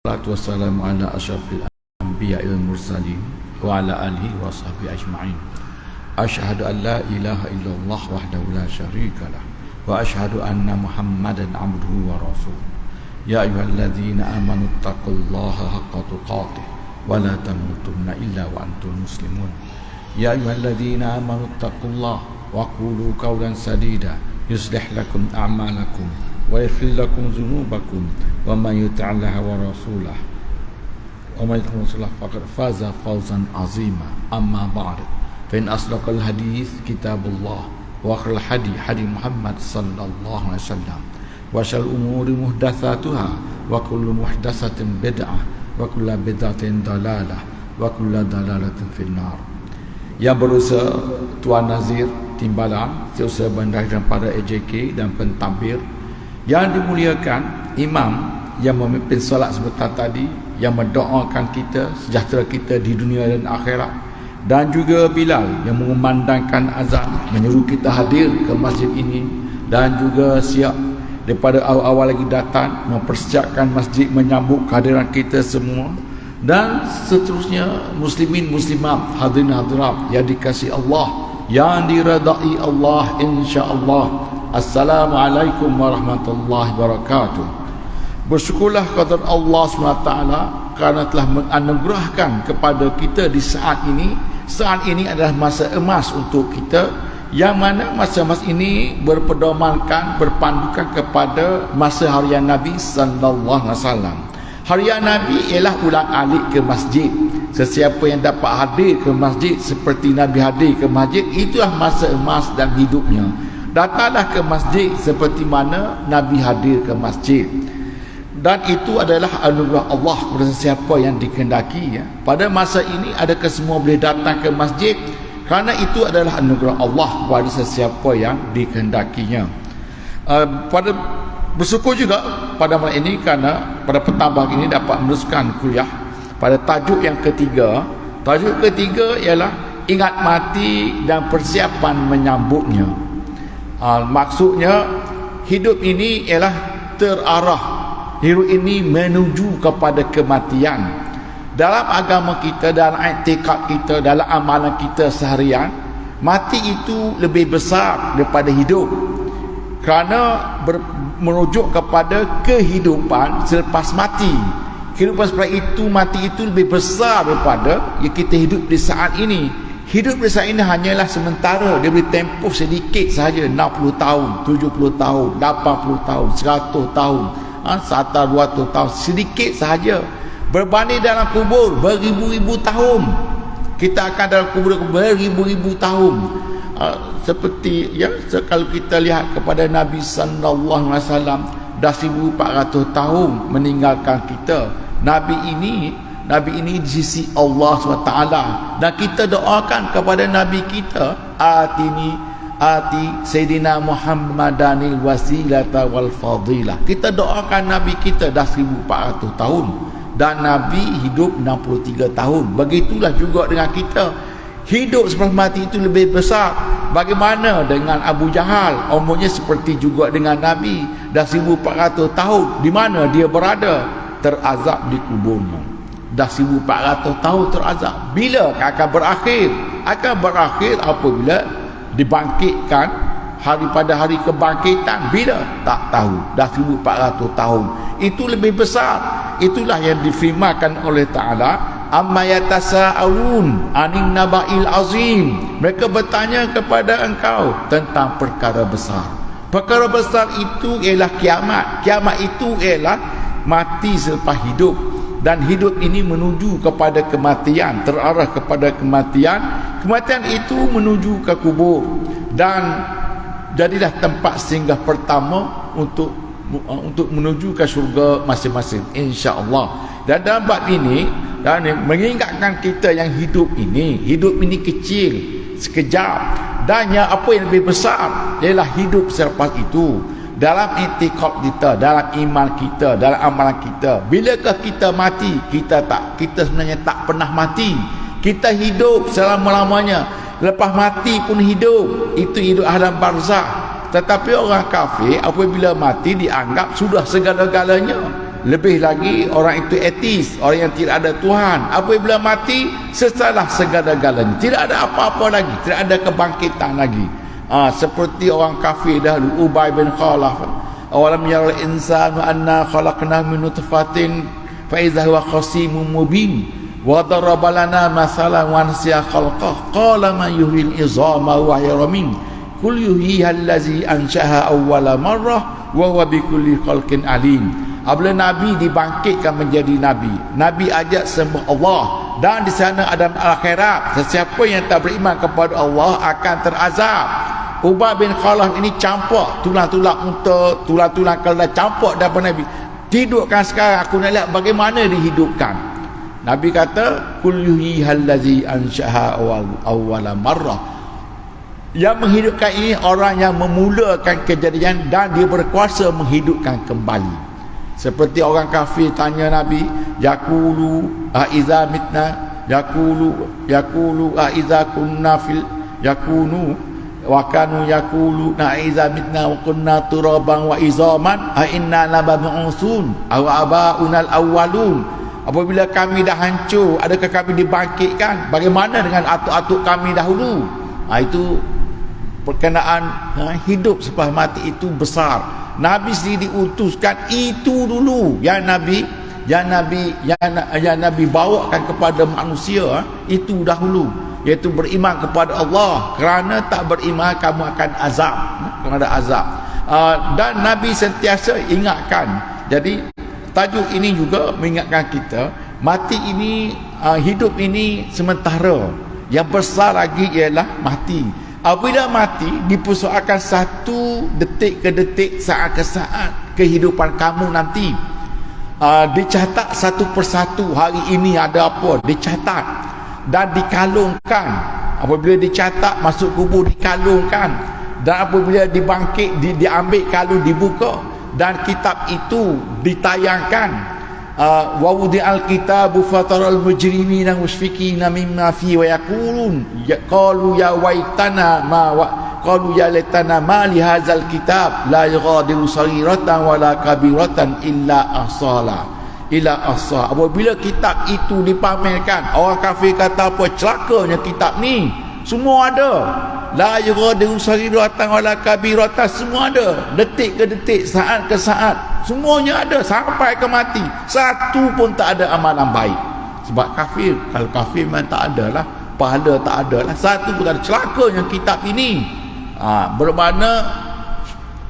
Salatu wassalamu ala asyrafil anbiya wal mursalin wa ala alihi wa sahbihi ajma'in. Asyhadu an la ilaha illallah wahdahu la syarika lah wa asyhadu anna Muhammadan abduhu wa rasuluh. Ya ayyuhalladzina amanu taqullaha haqqa tuqatih wa la tamutunna illa wa antum muslimun. Ya ayyuhalladzina amanu taqullaha wa qulu qawlan sadida yuslih lakum a'malakum wa yaghfir lakum dzunubakum wa may yuti'illah wa rasulahu faqad faza fawzan 'azima. Amma ba'd, fa in asdaqal hadits kitabullah wa khairul hadi Muhammad sallallahu alaihi wasallam wa syarrul umuri muhdatsatuha wa kullu muhdatsatin bid'ah wa kullu bid'atin dalalah wa kullu dalalatin finnar. Yang berusaha Tuan Nazir Timbalan, Setiausaha Bandar dan para AJK dan pentadbir yang dimuliakan, imam yang memimpin solat sebentar tadi, yang mendoakan kita, sejahtera kita di dunia dan akhirat, dan juga Bilal yang mengumandangkan azan, menyuruh kita hadir ke masjid ini, dan juga siap daripada awal-awal lagi datang mempersiapkan masjid menyambut kehadiran kita semua, dan seterusnya muslimin muslimat, hadirin hadirat yang dikasihi Allah, yang diredai Allah insya-Allah. Assalamualaikum warahmatullahi wabarakatuh. Bersyukurlah kepada Allah SWT kerana telah menganugerahkan kepada kita di saat ini. Saat ini adalah masa emas untuk kita, yang mana masa-masa ini berpedomankan, berpandukan kepada masa harian Nabi sallallahu alaihi wasallam. Harian Nabi ialah ulang alik ke masjid. Sesiapa yang dapat hadir ke masjid seperti Nabi hadir ke masjid, itulah masa emas dalam hidupnya. Datanglah ke masjid seperti mana Nabi hadir ke masjid. Dan itu adalah anugerah Allah kepada sesiapa yang dikehendaki, ya. Pada masa ini adakah semua boleh datang ke masjid? Kerana itu adalah anugerah Allah kepada sesiapa yang dikehendakinya. Bersyukur juga pada malam ini kerana pada petang ini dapat meneruskan kuliah pada tajuk yang ketiga. Tajuk ketiga ialah ingat mati dan persiapan menyambutnya. Maksudnya hidup ini ialah terarah, hidup ini menuju kepada kematian. Dalam agama kita, dalam i'tikad kita, dalam amalan kita seharian, mati itu lebih besar daripada hidup, kerana merujuk kepada kehidupan selepas mati. Kehidupan seperti itu, mati itu lebih besar daripada yang kita hidup di saat ini. Hidup di saat ini hanyalah sementara. Dia boleh tempoh sedikit sahaja, 60 tahun, 70 tahun, 80 tahun, 100 tahun, 100-200 tahun, sedikit sahaja. Berbanding dalam kubur beribu-ribu tahun. Kita akan dalam kubur beribu-ribu tahun. Seperti ya, kalau kita lihat kepada Nabi sallallahu alaihi wasallam, dah 1400 tahun meninggalkan kita. Nabi ini di sisi Allah SWT, dan kita doakan kepada Nabi kita, ati Sayyidina Muhammadanil wasilata wal fadilah. Kita doakan Nabi kita dah 1400 tahun, dan Nabi hidup 63 tahun. Begitulah juga dengan kita. Hidup sebelum mati itu lebih besar. Bagaimana dengan Abu Jahal? Umurnya seperti juga dengan Nabi, dah 1400 tahun. Di mana dia berada? Terazab di kuburnya. Dah 1400 tahun terazab. Bila akan berakhir? Akan berakhir apabila dibangkitkan pada hari kebangkitan. Bila? Tak tahu. Dah 1400 tahun. Itu lebih besar. Itulah yang difirmankan oleh Ta'ala, amma yatasa'alun anin naba'il azim. Mereka bertanya kepada engkau tentang perkara besar. Perkara besar itu ialah kiamat. Kiamat itu ialah mati selepas hidup, dan hidup ini menuju kepada kematian, terarah kepada kematian. Kematian itu menuju ke kubur, dan jadilah tempat singgah pertama untuk menuju ke syurga masing-masing, insya-Allah. Dan dalam bab ini, dan mengingatkan kita yang hidup ini kecil, sekejap, dan yang apa yang lebih besar ialah hidup selepas itu. Dalam i'tikad kita, dalam iman kita, dalam amalan kita, bilakah kita mati? Kita sebenarnya tak pernah mati. Kita hidup selama-lamanya. Lepas mati pun hidup. Itu hidup alam barzakh. Tetapi orang kafir apabila mati dianggap sudah segala-galanya. lebih lagi orang itu ateis, orang yang tidak ada Tuhan. Apabila mati, sesalah segala-galanya, tidak ada apa-apa lagi, tidak ada kebangkitan lagi. Seperti orang kafir dahulu, Ubay bin Khalaf, awalam yaral insanu anna khalaqnahu min nutfatin fa idza huwa khasimun mubin wa daraba lana masalan wa nasiya khalqah qala man yuhyil izama wa hiya ramim qul yuhyiha allazi ansha'aha awwala marrah wa huwa bikulli khalqin alim. Apabila Nabi dibangkitkan menjadi Nabi, Nabi ajak sembah Allah, dan di sana ada akhirat. Sesiapa yang tak beriman kepada Allah akan terazab. Ubay bin Khalaf ini campak tulang-tulang unta, tulang-tulang keledai, campak daripada Nabi. Hidupkan sekarang, aku nak lihat bagaimana dihidupkan. Nabi kata, kul yuhyihal ladzi ansha'aha awwala marrah. Yang menghidupkan ini orang yang memulakan kejadian dan dia berkuasa menghidupkan kembali. Seperti orang kafir tanya Nabi, yaqulu a iza mitna, yaqulu a iza kunna fil yakunu wa kanu yaqulu na iza mitna wa kunna turaban wa izaman a inna labab'usun aw abaunal awwalun. Apabila kami dah hancur, adakah kami dibangkitkan? Bagaimana dengan atuk-atuk kami dahulu? Itu perkenaan hidup selepas mati itu besar. Nabi sendiri diutuskan itu dulu yang Nabi bawakan kepada manusia itu dahulu, iaitu beriman kepada Allah. Kerana tak beriman kamu akan azab, akan ada azab. Dan Nabi sentiasa ingatkan. Jadi tajuk ini juga mengingatkan kita, mati ini, hidup ini sementara. Yang besar lagi ialah mati. Apabila mati, dipersoalkan satu detik ke detik, saat ke saat kehidupan kamu nanti. Dicatat satu persatu, hari ini ada apa, dicatat dan dikalungkan. Apabila dicatat, masuk kubur dikalungkan, dan apabila dibangkit, diambil kalung, dibuka, dan kitab itu ditayangkan. Wa wudi'al kitabu fataral mujrimina mushfiqina mimma fi wa yaqulun qalu ya waitana qalu ya laitana ma li hadzal kitab la yughadiru saghiratan wala kabiratan illa ahsaha. Apabila kitab itu dipamerkan, orang kafir kata apa? Celakanya kitab ni, semua ada. La yughadiru saghiratan wala kabiratan, semua ada. Detik ke detik, saat ke saat, semuanya ada sampai ke mati. Satu pun tak ada amalan baik. Sebab kafir, kalau kafir memang tak ada lah, pahala tak ada lah, satu pun tak ada. Celakanya kitab ini. Bermakna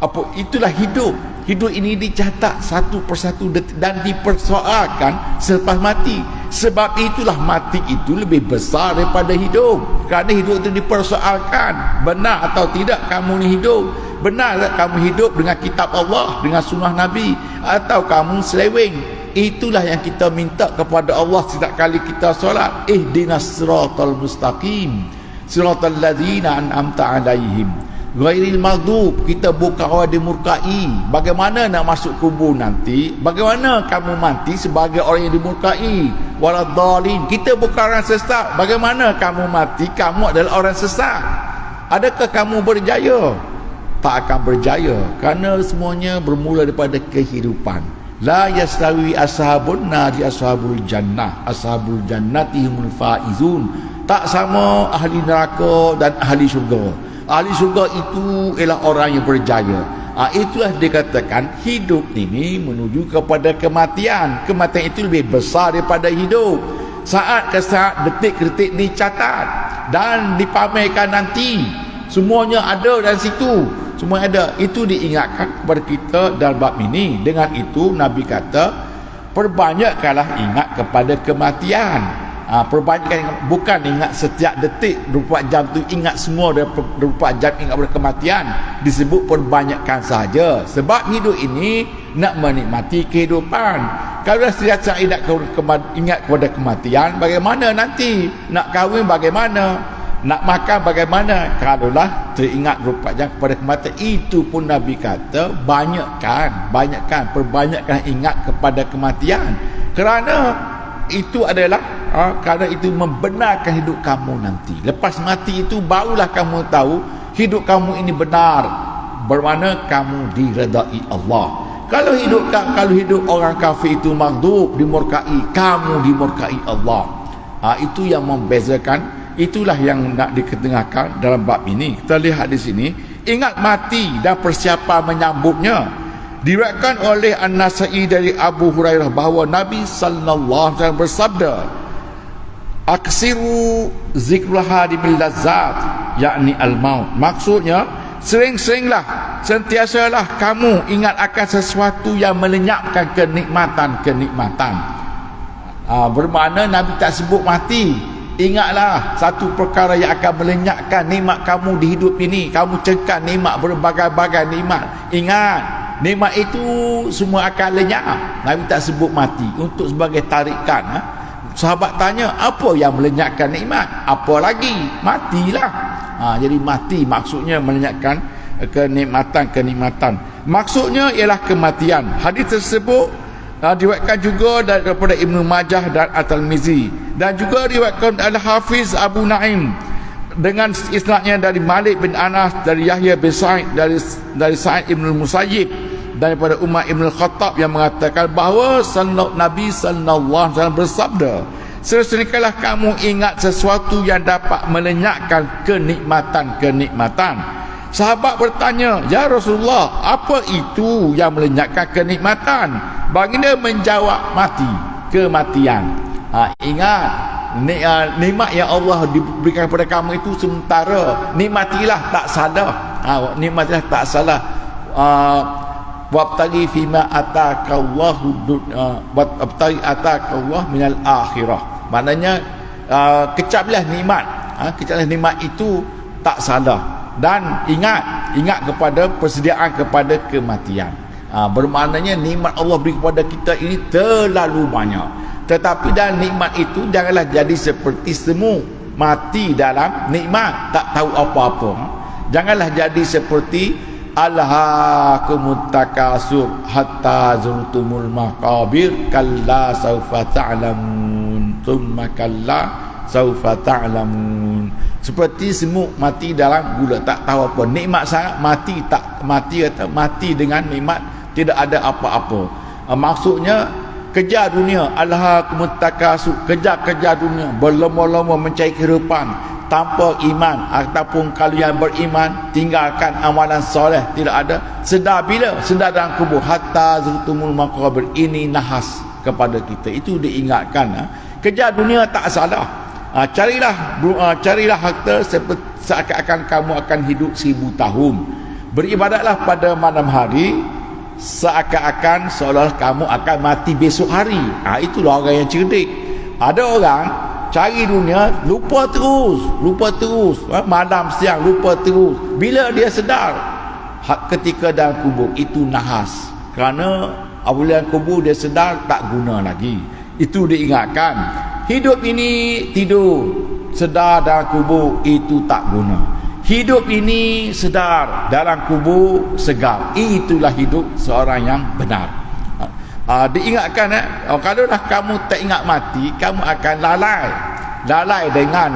apa? Itulah hidup. Hidup ini dicatat satu persatu dan dipersoalkan selepas mati. Sebab itulah mati itu lebih besar daripada hidup. Kerana hidup itu dipersoalkan, benar atau tidak kamu ni hidup? Benar tak kamu hidup dengan kitab Allah, dengan sunnah Nabi, atau kamu seleweng? Itulah yang kita minta kepada Allah setiap kali kita solat. Ihdinas siratal mustaqim, siratal ladzina an'amta alaihim ghairil maghdub. Kita bukan orang dimurkai. Bagaimana nak masuk kubur nanti? Bagaimana kamu mati sebagai orang yang dimurkai? Waladhdallin. Kita bukan orang sesat. Bagaimana kamu mati? Kamu adalah orang sesat. Adakah kamu berjaya? Tak akan berjaya, kerana semuanya bermula daripada kehidupan. La yastawi ashabun nari ashabul jannah, ashabul jannati humul faizun. Tak sama ahli neraka dan ahli syurga. Ahli syurga itu ialah orang yang berjaya. Itulah dikatakan hidup ini menuju kepada kematian. Kematian itu lebih besar daripada hidup. Saat ke saat, detik ke detik dicatat dan dipamerkan nanti. Semuanya ada dalam situ. Semua ada. Itu diingatkan kepada kita dalam bab ini. Dengan itu Nabi kata, perbanyakkanlah ingat kepada kematian. Perbanyakkan, bukan ingat setiap detik 24 jam tu ingat semua 24 jam ingat kepada kematian. Disebut perbanyakkan saja. Sebab hidup ini nak menikmati kehidupan. Kalau setiap ingat kepada kematian, bagaimana nanti? Nak kahwin bagaimana? Nak makan bagaimana? Kalaulah teringat 24 jam kepada kematian, itu pun Nabi kata banyakkan, perbanyakkan ingat kepada kematian. Kerana itu adalah kerana itu membenarkan hidup kamu nanti. Lepas mati itu barulah kamu tahu hidup kamu ini benar, bermakna kamu diredai Allah. Kalau hidup orang kafir itu maghdub, dimurkai, kamu dimurkai Allah. Itu yang membezakan, itulah yang nak diketengahkan dalam bab ini. Kita lihat di sini, ingat mati dan persiapan menyambutnya. Diriwayatkan oleh An-Nasa'i dari Abu Hurairah bahawa Nabi sallallahu alaihi wasallam bersabda, aksiru zikrul hadimil lazzat, yakni al-maut. Maksudnya, sering-seringlah, sentiasalah kamu ingat akan sesuatu yang melenyapkan kenikmatan. Bermakna Nabi tak sebut mati. Ingatlah satu perkara yang akan melenyapkan nikmat kamu di hidup ini. Kamu cengkan nikmat, berbagai-bagai nikmat. Ingat, nikmat itu semua akan lenyap. Nabi tak sebut mati untuk sebagai tarikan. Sahabat tanya, apa yang melenyapkan nikmat? Apa lagi? Matilah. Jadi mati maksudnya melenyapkan kenikmatan. Maksudnya ialah kematian. Hadis tersebut diriwayatkan juga daripada Ibnu Majah dan At-Tirmizi, dan juga diriwayatkan Al-Hafiz Abu Naim dengan isnadnya dari Malik bin Anas, dari Yahya bin Sa'id, dari Sa'id ibn Musayyib, daripada Umar ibn Khattab yang mengatakan bahawa Nabi sallallahu alaihi wasallam bersabda, sesungguhnya kamu ingat sesuatu yang dapat melenyapkan kenikmatan. Sahabat bertanya, ya Rasulullah, apa itu yang melenyapkan kenikmatan? Baginda menjawab, kematian. Ingat, nikmat yang Allah diberikan kepada kamu itu sementara. Nikmatilah, tak salah. Wabtaghi fima atakallahu wabtaghi atakallahu minal akhirah. Maknanya kecaplah nikmat itu tak salah, dan ingat kepada persediaan kepada kematian. Bermaknanya nikmat Allah beri kepada kita ini terlalu banyak, tetapi dalam nikmat itu janganlah jadi seperti semut mati dalam nikmat, tak tahu apa-apa. Janganlah jadi seperti alhaakumut takasur hatta zurtumul maqabir kalla saufa ta'lamun thumma kalla saufa ta'lamun. Seperti semut mati dalam gula, tak tahu apa. Nikmat sangat, mati dengan nikmat tidak ada apa-apa. Maksudnya kejar dunia, alhaakumut takasur, kejar dunia, berlomba-lomba mencari kehidupan tanpa iman, ataupun kalau yang beriman tinggalkan amalan soleh, tidak ada. Sedar bila? Sedar dalam kubur. Hatta zurtumul maqabir, ini nahas kepada kita. Itu diingatkan. Kejar dunia tak salah. Carilah harta seakan-akan kamu akan hidup 1000 tahun. Beribadatlah pada malam hari seakan-akan seolah kamu akan mati besok hari. Itulah orang yang cerdik. Ada orang cari dunia, lupa terus, malam siang lupa terus. Bila dia sedar, ketika dalam kubur, itu nahas. Kerana apabila kubur dia sedar, tak guna lagi. Itu diingatkan. Hidup ini tidur, sedar dalam kubur, itu tak guna. Hidup ini sedar, dalam kubur segar. Itulah hidup seorang yang benar. Diingatkan, kalau dah kamu tak ingat mati, kamu akan lalai dengan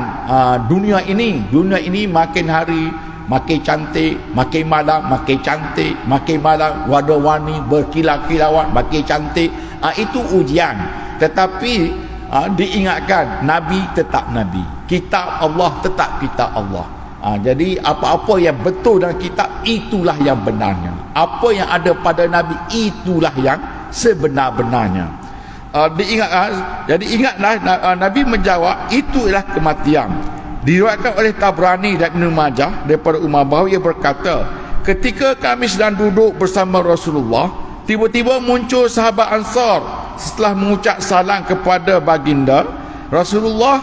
dunia ini. Dunia ini makin hari makin cantik, makin malam makin cantik, makin malam warna-warni berkilau-kilauan, makin cantik. Itu ujian. Tetapi diingatkan, Nabi tetap Nabi, kitab Allah tetap kitab Allah. Jadi apa-apa yang betul dalam kitab, itulah yang benarnya. Apa yang ada pada Nabi, itulah yang sebenar-benarnya. Jadi ingatlah, Nabi menjawab, itu ialah kematian. Diriwayatkan oleh Tabrani dan Ibnu Majah daripada Umar bahawa ia berkata, ketika kami sedang duduk bersama Rasulullah, tiba-tiba muncul sahabat Ansar. Setelah mengucap salam kepada baginda Rasulullah,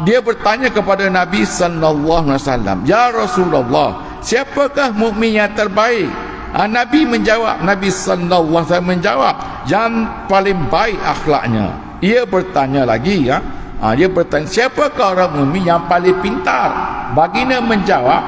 dia bertanya kepada Nabi sallallahu alaihi wasallam, ya Rasulullah, siapakah mukmin yang terbaik? Nabi sallallahu alaihi wasallam menjawab, yang paling baik akhlaknya. Ia bertanya lagi, dia bertanya, siapakah orang mukmin yang paling pintar? Baginda menjawab,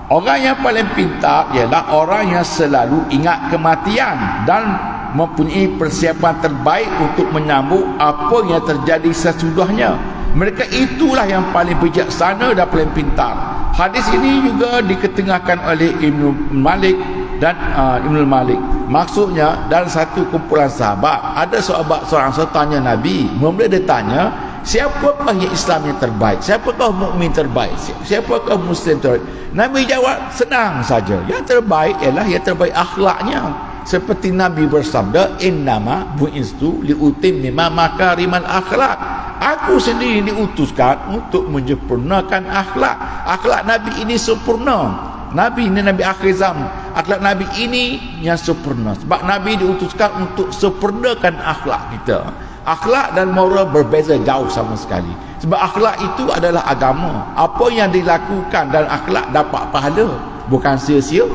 orang yang paling pintar ialah orang yang selalu ingat kematian dan mempunyai persiapan terbaik untuk menyambut apa yang terjadi sesudahnya. Mereka itulah yang paling bijaksana dan paling pintar. Hadis ini juga diketengahkan oleh Ibnu Malik dan Ibn Malik. Maksudnya dalam satu kumpulan sahabat, ada seorang tanya Nabi. Mula dia tanya, siapakah yang Islam yang terbaik? Siapakah mukmin terbaik? Siapakah Muslim terbaik? Nabi jawab senang saja. Yang terbaik ialah yang terbaik akhlaknya. Seperti Nabi bersabda, innama bu'istu liutimmima makarimal akhlak. Aku sendiri diutuskan untuk menyempurnakan akhlak. Akhlak Nabi ini sempurna. Nabi ini Nabi akhir zaman. Akhlak Nabi ini yang sempurna. Sebab Nabi diutuskan untuk sempurnakan akhlak kita. Akhlak dan moral berbeza jauh sama sekali. Sebab akhlak itu adalah agama. Apa yang dilakukan dan akhlak dapat pahala, bukan sia-sia.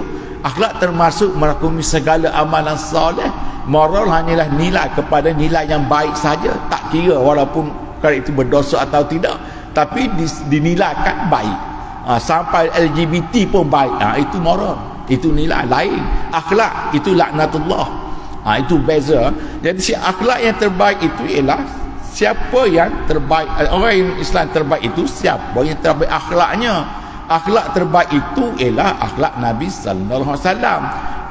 Akhlak termasuk merakumi segala amalan soleh. Moral hanyalah nilai kepada nilai yang baik saja. Tak kira walaupun kalau itu berdosa atau tidak, tapi dinilaikan baik. Sampai LGBT pun baik. Itu moral, itu nilai lain. Akhlak itu laknatullah. Itu beza. Jadi si akhlak yang terbaik itu ialah siapa yang terbaik. Orang yang Islam terbaik itu siapa yang terbaik akhlaknya. Akhlak terbaik itu ialah akhlak Nabi sallallahu alaihi wasallam.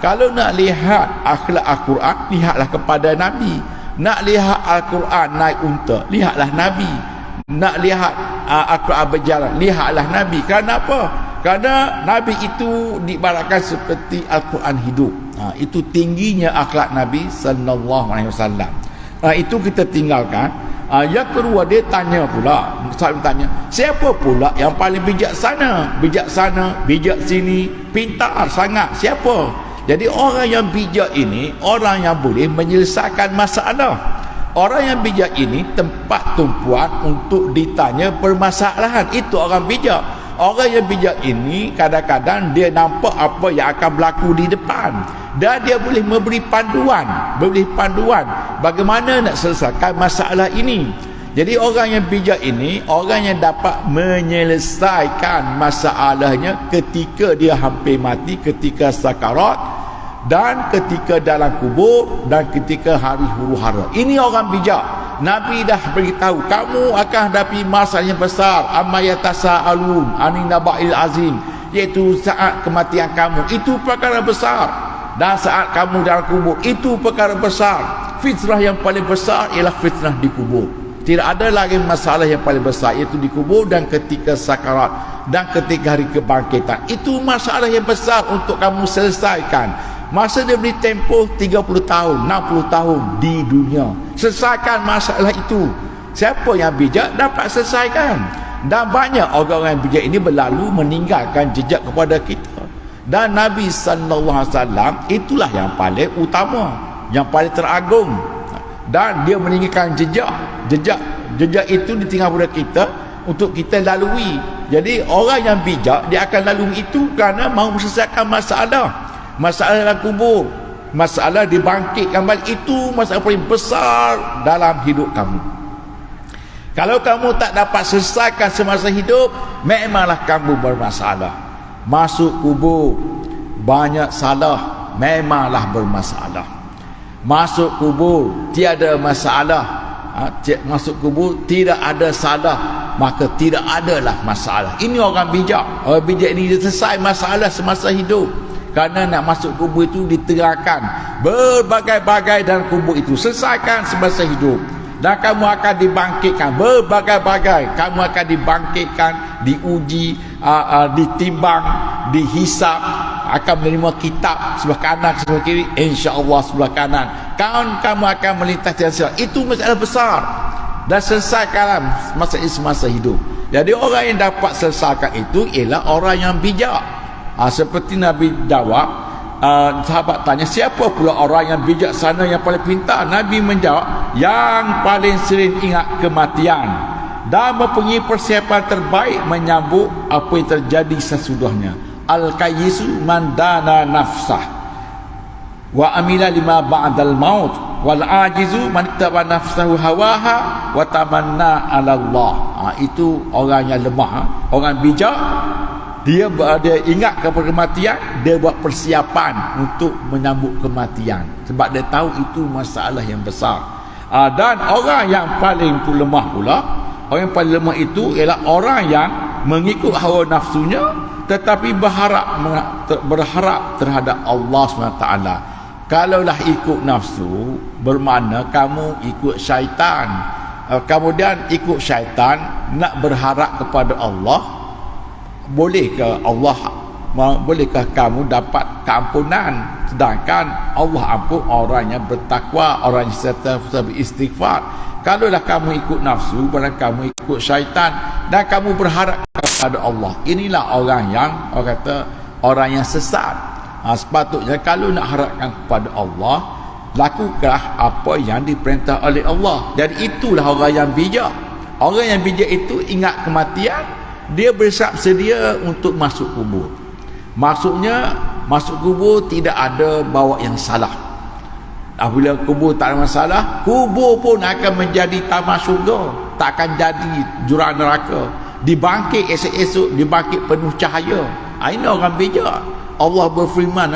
Kalau nak lihat akhlak Al-Quran, lihatlah kepada Nabi. Nak lihat Al-Quran naik unta, lihatlah Nabi. Nak lihat Al-Quran berjalan, lihatlah Nabi. Kerana apa? Kerana Nabi itu diibaratkan seperti Al-Quran hidup. Itu tingginya akhlak Nabi sallallahu alaihi wasallam. Itu kita tinggalkan. Yang kedua, dia tanya pula, tanya, siapa pula yang paling bijaksana? Bijaksana, bijak sini, pintar sangat. Siapa? Jadi orang yang bijak ini, orang yang boleh menyelesaikan masalah. Orang yang bijak ini tempat tumpuan untuk ditanya permasalahan. Itu orang bijak. Orang yang bijak ini kadang-kadang dia nampak apa yang akan berlaku di depan, dan dia boleh memberi panduan bagaimana nak selesaikan masalah ini. Jadi orang yang bijak ini orang yang dapat menyelesaikan masalahnya ketika dia hampir mati, ketika sakarat, dan ketika dalam kubur, dan ketika hari huru-hara. Ini orang bijak. Nabi dah beritahu, kamu akan hadapi masalah yang besar, amma yatasaalun anin naba'il azim, iaitu saat kematian kamu, itu perkara besar. Dan saat kamu dalam kubur, itu perkara besar. Fitnah yang paling besar ialah fitnah di kubur. Tidak ada lagi masalah yang paling besar, iaitu di kubur dan ketika sakarat dan ketika hari kebangkitan. Itu masalah yang besar untuk kamu selesaikan. Masa dia beri tempoh 30 tahun, 60 tahun di dunia. Selesaikan masalah itu. Siapa yang bijak dapat selesaikan. Dan banyak orang-orang yang bijak ini berlalu meninggalkan jejak kepada kita. Dan Nabi sallallahu alaihi wasallam itulah yang paling utama, yang paling teragung. Dan dia meninggalkan jejak. Jejak itu ditinggal kepada kita untuk kita lalui. Jadi orang yang bijak dia akan lalui itu kerana mahu selesaikan masalah. Masalah dalam kubur, masalah dibangkitkan balik, itu masalah paling besar dalam hidup kamu. Kalau kamu tak dapat selesaikan semasa hidup, memanglah kamu bermasalah. Masuk kubur banyak salah, memanglah bermasalah. Masuk kubur tiada masalah, masuk kubur tidak ada salah, maka tidak adalah masalah. Ini orang bijak. Orang bijak ini dia selesai masalah semasa hidup. Kerana nak masuk kubur itu diterangkan berbagai-bagai dalam kubur itu. Selesaikan semasa hidup. Dan kamu akan dibangkitkan berbagai-bagai. Kamu akan dibangkitkan, diuji, ditimbang, dihisap, akan menerima kitab sebelah kanan, sebelah kiri, insya-Allah sebelah kanan. Kamu akan melintas jalan sirat. Itu masalah besar. Dan selesaikan semasa hidup. Jadi orang yang dapat selesaikan itu ialah orang yang bijak. Seperti Nabi jawab, sahabat tanya, siapa pula orang yang bijaksana, yang paling pintar? Nabi menjawab, yang paling sering ingat kematian dan mempunyai persiapan terbaik menyambut apa yang terjadi sesudahnya. Al-kayyisu man dana nafsah wa amila lima ba'dal maut, wal ajizu man ittaba nafsahu hawaha wa tamanna 'ala Allah. Itu orang yang lemah. Orang bijak dia ingat kepada kematian, dia buat persiapan untuk menyambut kematian, sebab dia tahu itu masalah yang besar. Dan orang yang paling lemah pula, orang yang paling lemah itu ialah orang yang mengikut hawa nafsunya, tetapi berharap terhadap Allah SWT. Kalaulah ikut nafsu, bermakna kamu ikut syaitan. Kemudian ikut syaitan, nak berharap kepada Allah, bolehkah kamu dapat keampunan? Sedangkan Allah ampun orang yang bertakwa, orang yang sentiasa beristighfar. Kalaulah kamu ikut nafsu, barang kamu ikut syaitan dan kamu berharap kepada Allah, inilah orang yang sesat. Sepatutnya kalau nak harapkan kepada Allah, lakukanlah apa yang diperintah oleh Allah. Dan itulah orang yang bijak. Orang yang bijak itu ingat kematian, dia bersiap sedia untuk masuk kubur. Maksudnya masuk kubur tidak ada bawa yang salah. Apabila kubur tak ada masalah, kubur pun akan menjadi taman syurga, tak akan jadi jurang neraka. Dibangkit esok-esok, dibangkit penuh cahaya. Ini orang bijak. Allah berfirman,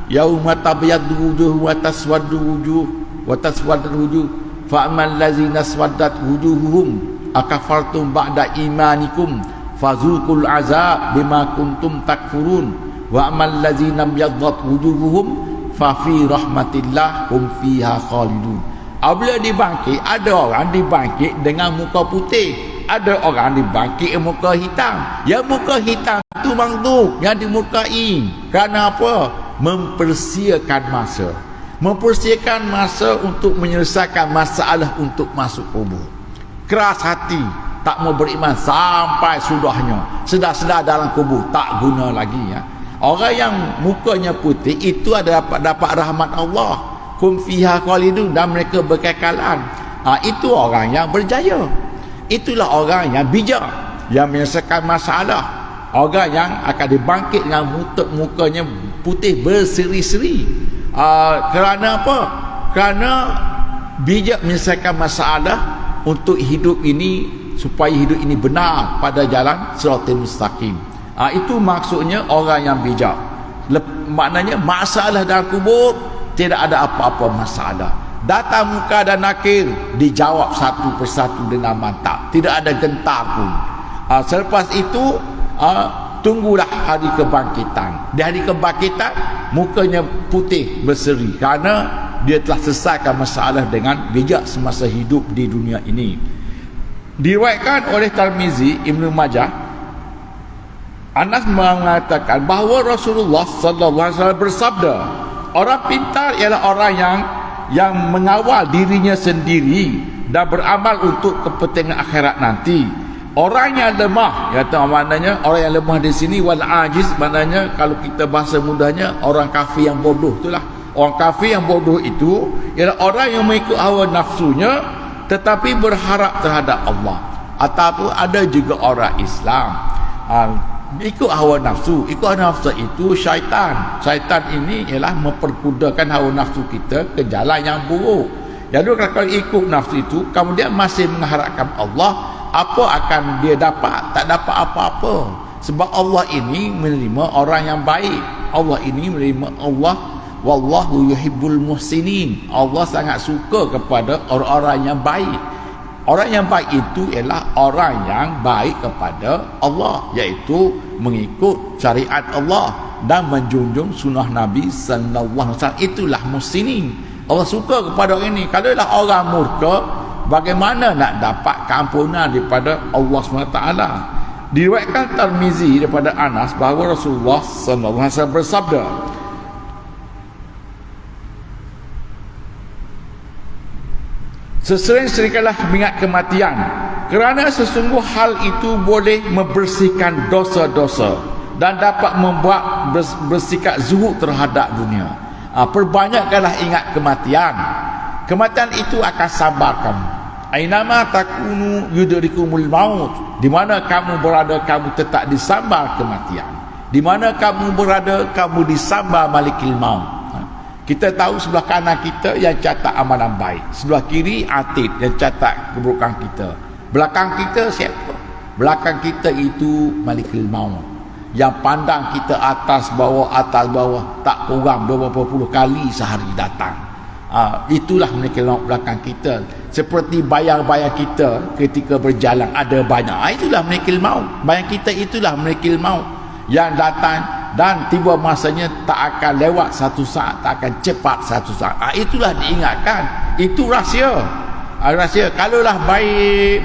yauma tabyaddu wujuh wa taswaddu wujuh wa taswaddu wujuh fa ammal ladzina swaddat wujuhuhum akafartum ba'da imanikum fazuqul azab bima kuntum takfurun wa ammal ladzina byaddat wujuhuhum fa fi rahmatillah hum fiha khalidun. Apabila dibangkit, ada orang dibangkit dengan muka putih, ada orang dibangkit muka hitam. Yang muka hitam itu makhluk yang dimukai. Kerana apa? Mempersiakan masa untuk menyelesaikan masalah untuk masuk kubur. Keras hati, tak mau beriman sampai sudahnya, sedar-sedar dalam kubur, tak guna lagi ya. Orang yang mukanya putih itu ada dapat rahmat Allah, kum fiha khalidun, dan mereka berkekalan. Itu orang yang berjaya. Itulah orang yang bijak, yang menyelesaikan masalah. Orang yang akan dibangkit dengan mukanya putih berseri-seri. Kerana apa? Kerana bijak menyelesaikan masalah untuk hidup ini, supaya hidup ini benar pada jalan siratal mustaqim. Itu maksudnya orang yang bijak. Maknanya masalah dalam kubur tidak ada apa-apa masalah. Datang muka dan nakir, dijawab satu persatu dengan mantap, tidak ada gentar pun. Selepas itu tunggulah hari kebangkitan. Di hari kebangkitan mukanya putih berseri kerana dia telah selesaikan masalah dengan bijak semasa hidup di dunia ini. Diriwayatkan oleh Tirmizi, Ibnu Majah, Anas mengatakan bahawa Rasulullah sallallahu alaihi wasallam bersabda, orang pintar ialah orang yang mengawal dirinya sendiri dan beramal untuk kepentingan akhirat nanti. Orang yang lemah, maknanya orang yang lemah di sini wal ajiz, maknanya kalau kita bahasa mudahnya orang kafir yang bodoh, itulah. Orang kafir yang bodoh itu ialah orang yang mengikut hawa nafsunya tetapi berharap terhadap Allah. Ataupun ada juga orang Islam ikut hawa nafsu. Ikut hawa nafsu itu syaitan. Syaitan ini ialah memperkudakan hawa nafsu kita ke jalan yang buruk. Jadi kalau ikut nafsu itu kemudian masih mengharapkan Allah, apa akan dia dapat? Tak dapat apa-apa. Sebab Allah ini menerima orang yang baik. Allah ini menerima Allah. Wallahu yuhibbul muhsinin. Allah sangat suka kepada orang-orang yang baik. Orang yang baik itu ialah orang yang baik kepada Allah, iaitu mengikut syariat Allah dan menjunjung sunnah Nabi sallallahu alaihi wasallam. Itulah muhsinin. Allah suka kepada orang ini. Kalau lah orang murka, bagaimana nak dapat keampunan daripada Allah SWT? Diriwayatkan Tirmizi daripada Anas bahawa Rasulullah sallallahu alaihi wasallam bersabda, sesering-seringkanlah mengingat kematian, kerana sesungguh hal itu boleh membersihkan dosa-dosa dan dapat membuat bersikap zuhud terhadap dunia. Perbanyakkanlah ingat kematian. Kematian itu akan sabar kamu. Ainama takunu yudrikumul maut. Di mana kamu berada, kamu tetap disambar kematian. Di mana kamu berada, kamu disambar malikil maut. Kita tahu sebelah kanan kita yang catat amalan baik, sebelah kiri atid yang catat keburukan kita. Belakang kita siapa? Belakang kita itu malikil maut, yang pandang kita atas bawah, tak kurang beberapa puluh kali sehari datang. Itulah malikil maut belakang kita. Seperti bayang-bayang kita ketika berjalan ada banyak. Itulah malikil maut. Bayang kita itulah malikil maut. yang datang, dan tiba masanya tak akan lewat satu saat, tak akan cepat satu saat. Itulah diingatkan. Itu rahsia. Rahsia. Kalaulah baik,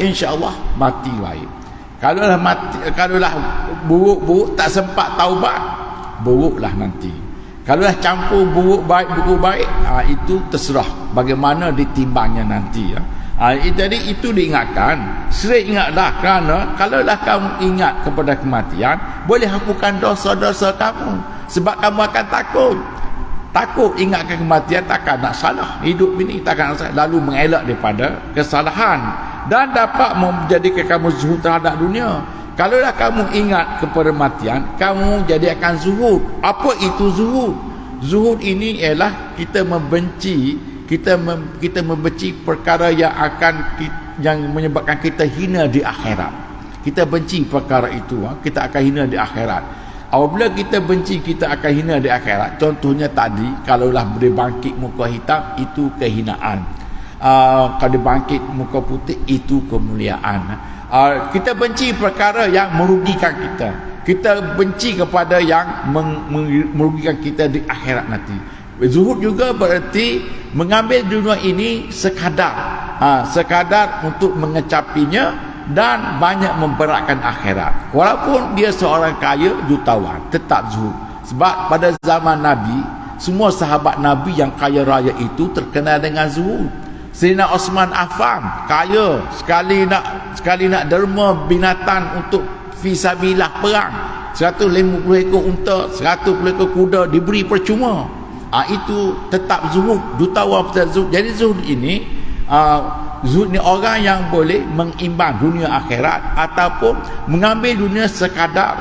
insya-Allah mati baik. Kalaulah buruk tak sempat taubat, buruklah nanti. Kalaulah campur buruk baik, itu terserah bagaimana ditimbangnya nanti ya. Jadi itu diingatkan. Sering ingatlah, kerana kalaulah kamu ingat kepada kematian, boleh hapuskan dosa-dosa kamu. Sebab kamu akan takut ingatkan kematian, takkan nak salah. Hidup ini takkan nak salah. Lalu mengelak daripada kesalahan, dan dapat menjadikan kamu zuhud terhadap dunia. Kalaulah kamu ingat kepada kematian, kamu jadi akan zuhud. Apa itu zuhud? Zuhud ini ialah kita membenci perkara yang menyebabkan kita hina di akhirat. Kita benci perkara itu, kita akan hina di akhirat. Apabila kita benci, kita akan hina di akhirat. Contohnya tadi, kalaulah boleh bangkit muka hitam, itu kehinaan. Kalau bangkit muka putih, itu kemuliaan. Kita benci perkara yang merugikan kita. Kita benci kepada yang merugikan kita di akhirat nanti. Zuhud juga berarti mengambil dunia ini sekadar untuk mengecapinya, dan banyak memberatkan akhirat. Walaupun dia seorang kaya jutawan, tetap zuhud. Sebab pada zaman Nabi, semua sahabat Nabi yang kaya raya itu terkenal dengan zuhud. Sayyidina Osman Affan kaya, sekali nak derma binatang untuk fisabilillah perang, 150 ekor unta, 100 ekor kuda diberi percuma. Itu tetap zuhud, jutawan tetap zuhud. Jadi zuhud ini orang yang boleh mengimbang dunia akhirat, ataupun mengambil dunia sekadar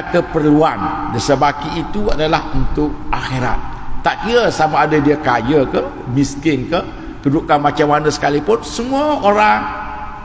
keperluan. Sebab itu adalah untuk akhirat. Tak kira sama ada dia kaya ke, miskin ke, kedudukan macam mana sekalipun, semua orang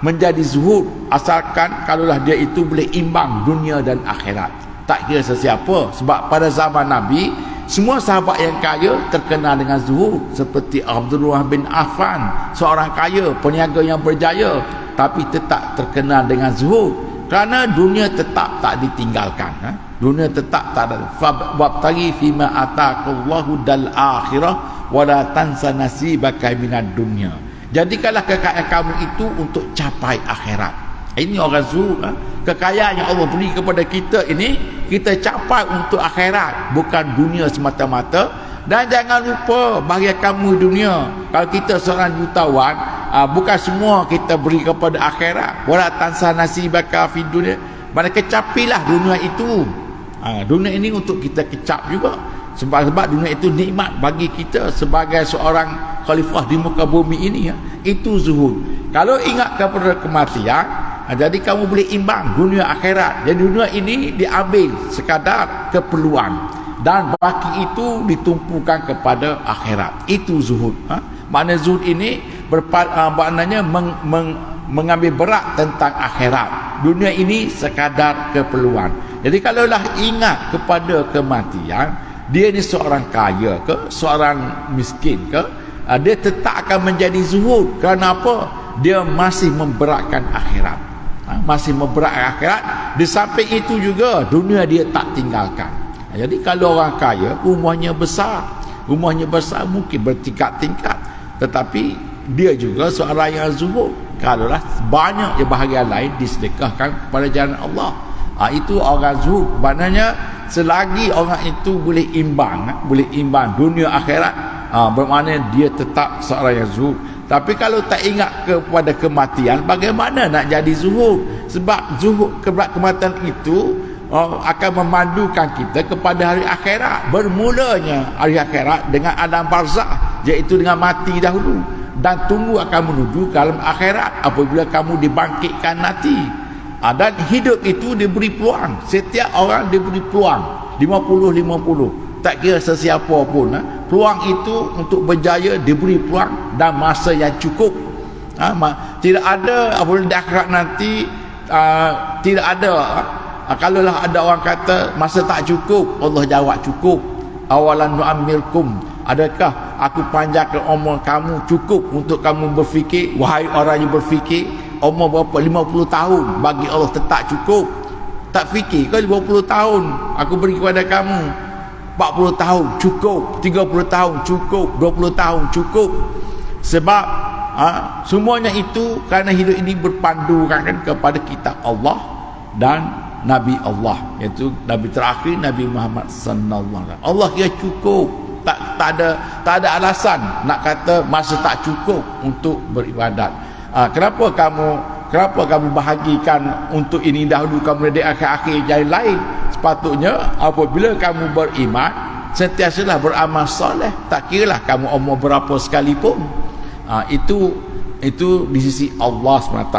menjadi zuhud, asalkan kalaulah dia itu boleh imbang dunia dan akhirat. Tak kira sesiapa. Sebab pada zaman Nabi, semua sahabat yang kaya terkenal dengan zuhud. Seperti Abdullah bin Affan, seorang kaya, peniaga yang berjaya, tapi tetap terkenal dengan zuhud. Kerana dunia tetap tak ditinggalkan. Dunia tetap tak ada. Wabtaghi fima ataqallahu dal akhirah wala tansa nasibaka minad dunya. Jadikanlah kekayaan kamu itu untuk capai akhirat. Ini orang zuhud. Kekayaan yang Allah beri kepada kita ini, kita capai untuk akhirat, bukan dunia semata-mata. Dan jangan lupa bahagia kamu dunia. Kalau kita seorang jutawan, bukan semua kita beri kepada akhirat. Wala tansa nasibaka fid dunya. Mana kecapilah dunia itu. Dunia ini untuk kita kecap juga. Sebab dunia itu nikmat bagi kita sebagai seorang khalifah di muka bumi ini. Itu zuhud. Kalau ingat kepada kematian, jadi kamu boleh imbang dunia akhirat. Jadi dunia ini diambil sekadar keperluan, dan baki itu ditumpukan kepada akhirat. Itu zuhud. Makna zuhud ini maknanya mengambil berat tentang akhirat. Dunia ini sekadar keperluan. Jadi kalaulah ingat kepada kematian, dia ni seorang kaya ke, seorang miskin ke, dia tetap akan menjadi zuhud. Kerana apa? Dia masih memberatkan akhirat. Masih memberatkan akhirat. Di samping itu juga dunia dia tak tinggalkan. Jadi kalau orang kaya, rumahnya besar mungkin bertingkat-tingkat, tetapi dia juga seorang yang zuhud. Kalaulah banyak bahagian lain disedekahkan kepada jalan Allah, itu orang zuhud. Maknanya selagi orang itu boleh imbang dunia akhirat, bermakna dia tetap seorang yang zuhud. Tapi kalau tak ingat kepada kematian, bagaimana nak jadi zuhud? Sebab zuhud kematian itu akan memandukan kita kepada hari akhirat. Bermulanya hari akhirat dengan alam barzakh, iaitu dengan mati dahulu, dan tunggu akan menuju ke alam akhirat apabila kamu dibangkitkan nanti. Dan hidup itu diberi peluang. Setiap orang diberi peluang 50-50. Tak kira sesiapa pun, peluang itu untuk berjaya diberi peluang dan masa yang cukup. Tidak ada apabila di akhirat nanti, tidak ada. Kalaulah ada orang kata masa tak cukup, Allah jawab cukup. Awalan nu'ammirkum, adakah aku panjangkan umur kamu cukup untuk kamu berfikir? Wahai orang yang berfikir, umur berapa? 50 tahun bagi Allah tetap cukup. Tak fikir kau 50 tahun aku beri kepada kamu, 40 tahun cukup, 30 tahun cukup, 20 tahun cukup. Sebab semuanya itu kerana hidup ini berpandu kan kepada kitab Allah dan Nabi Allah, iaitu Nabi terakhir Nabi Muhammad sallallahu alaihi wasallam. Allah kira cukup. Tak ada alasan nak kata masa tak cukup untuk beribadat. Kenapa kamu bahagikan untuk ini dahulu, kamu di akhir-akhir jadi lain? Sepatutnya apabila kamu beriman, sentiasalah beramal soleh, tak kiralah kamu umur berapa sekalipun. Itu di sisi Allah SWT.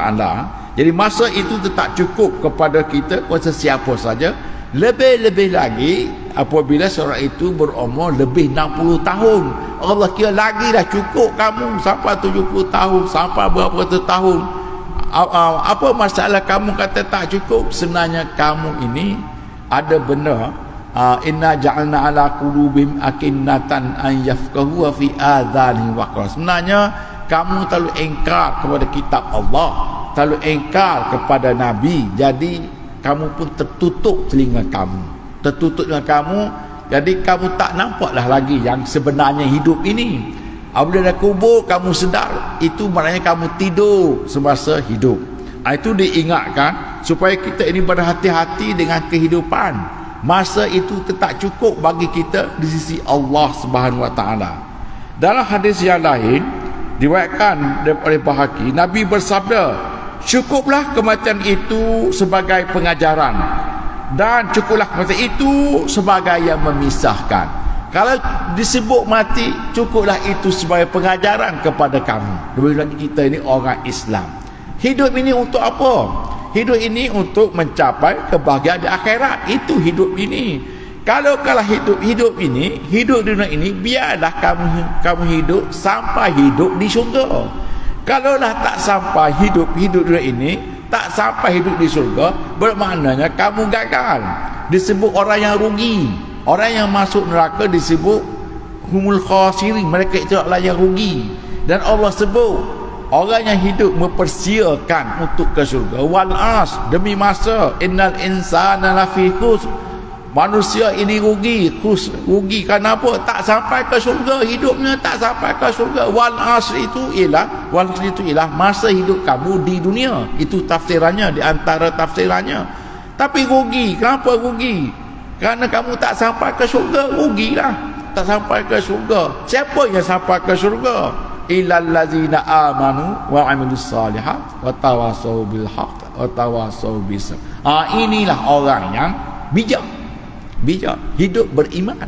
Jadi masa itu tetap cukup kepada kita, kuasa siapa saja. Lebih-lebih lagi apabila seorang itu berumur lebih 60 tahun, Allah kira lagi dah cukup kamu sampai 70 tahun, sampai berapa tahun. Apa masalah kamu kata tak cukup? Sebenarnya kamu ini ada benar. Inna ja'alna ala qulubihim akinnatan an yafqahu wa fi adhanihim waqra. Sebenarnya kamu terlalu engkar kepada kitab Allah, terlalu engkar kepada Nabi, jadi kamu pun tertutup telinga kamu, tertutup dengan kamu. Jadi kamu tak nampaklah lagi yang sebenarnya hidup ini. Apabila dah kubur kamu sedar, itu maknanya kamu tidur semasa hidup. Itu diingatkan supaya kita ini berhati-hati dengan kehidupan. Masa itu tetap cukup bagi kita di sisi Allah Subhanahu Wa Taala. Dalam hadis yang lain diriwayatkan oleh Bahaki, Nabi bersabda, cukuplah kematian itu sebagai pengajaran, dan cukuplah kematian itu sebagai yang memisahkan. Kalau disebut mati, cukuplah itu sebagai pengajaran kepada kamu. Lebih lagi kita ini orang Islam. Hidup ini untuk apa? Hidup ini untuk mencapai kebahagiaan di akhirat. Itu hidup ini. Kalau hidup ini, hidup dunia ini, biarlah kamu hidup sampai hidup di syurga. Kalaulah tak sampai hidup dunia ini, tak sampai hidup di surga, bermaknanya kamu gagal. Disebut orang yang rugi. Orang yang masuk neraka disebut humul khasirin, mereka itu adalah yang rugi. Dan Allah sebut orang yang hidup mempersiakan untuk ke surga. Wal as, demi masa, innal insana lafi khusr. Manusia ini rugi kerana apa? Tak sampai ke surga, hidupnya tak sampai ke surga. Wal asr itu ialah masa hidup kamu di dunia. Itu tafsirannya, di antara tafsirannya. Tapi rugi, kenapa rugi? Kerana kamu tak sampai ke surga, rugilah. Tak sampai ke surga. Siapa yang sampai ke surga? Illal ladzina amanu wa amilus salihat wa tawassaw bil haqq wa tawassaw bis sabr. Inilah orang yang bijak hidup beriman,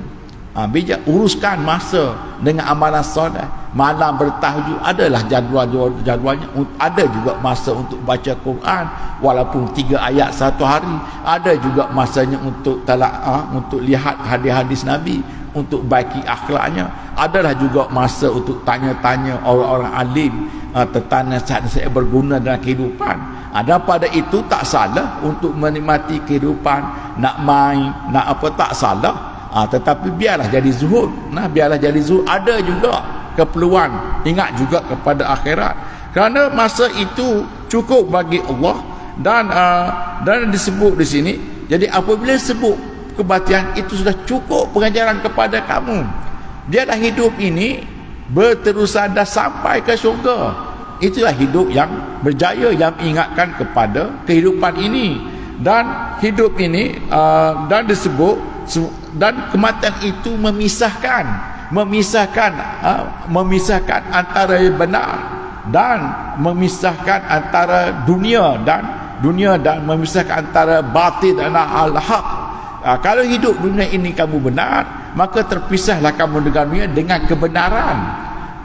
bijak uruskan masa dengan amalan soleh. Malam bertahajud adalah jadualnya. Ada juga masa untuk baca Quran walaupun 3 ayat satu hari. Ada juga masanya untuk talaah, untuk lihat hadis-hadis Nabi, untuk baiki akhlaknya. Adalah juga masa untuk tanya-tanya orang-orang alim tentang nasihat-nasihat berguna dalam kehidupan. Dan pada itu tak salah untuk menikmati kehidupan, nak main, nak apa, tak salah. Tetapi biarlah jadi zuhud. Biarlah jadi zuhud. Ada juga keperluan, ingat juga kepada akhirat. Kerana masa itu cukup bagi Allah, dan disebut di sini. Jadi apabila sebut kematian, itu sudah cukup pengajaran kepada kamu. Biarlah hidup ini berterusan dah sampai ke syurga. Itulah hidup yang berjaya, yang ingatkan kepada kehidupan ini. Dan hidup ini dan disebut, dan kematian itu memisahkan antara benar, dan memisahkan antara dunia dan memisahkan antara batil dan al-haq. Kalau hidup dunia ini kamu benar, maka terpisahlah kamu dengan dunia dengan kebenaran.